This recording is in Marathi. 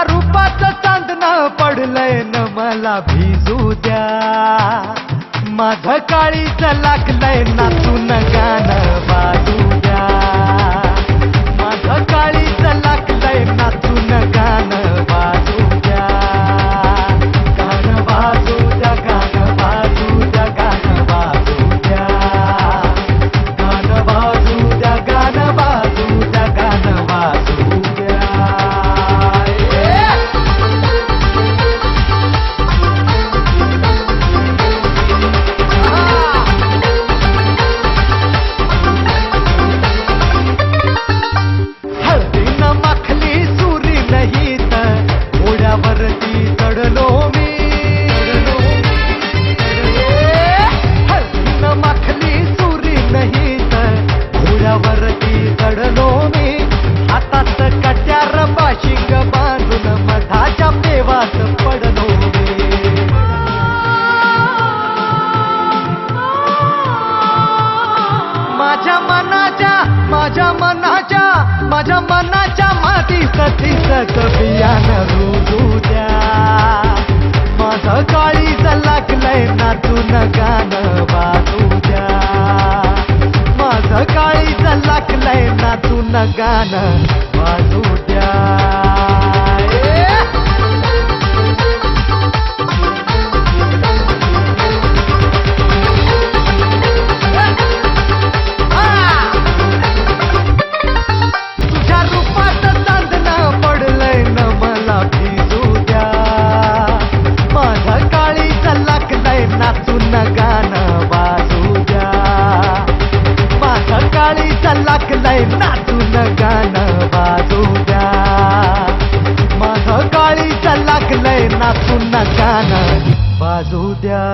रूपाचं चांदणं पडलंय न मला भिजू द्या. माझं काळीचं लागलंय नाचून गाणं वाजू द्या. माझं काळीचं लागलंय नाचून गाणं वाजू द्या. गाणं वाजू द्या, गाणं वाजू द्या, गाणं वाजू द्या. गाणं वाजू द्या, गाणं वाजू द्या, गाणं वाजू द्या. हळदीनं माखली सुरी नाही तर घोड्यावरती चढलो मी. हळदीनं माखली सुरी नाही तर घोड्यावरती चढलो मी. हातात कट्यार बाशिंग बांधून मधाच्या देवात पडलो मी. माझ्या मनाच्या मातीसाठी बियाणं रुजू द्या. माझं काळीचं लागलंय नाचून गाणं वाजू द्या. माझं काळीचं लागलंय नाचून गाणं वाजू द्या. नाचून गाणं वाजू द्या. माझं काळीचं लागलंय नाचून गाणं वाजू द्या. माझं काळीचं लागलंय नाचून गाणं वाजू द्या.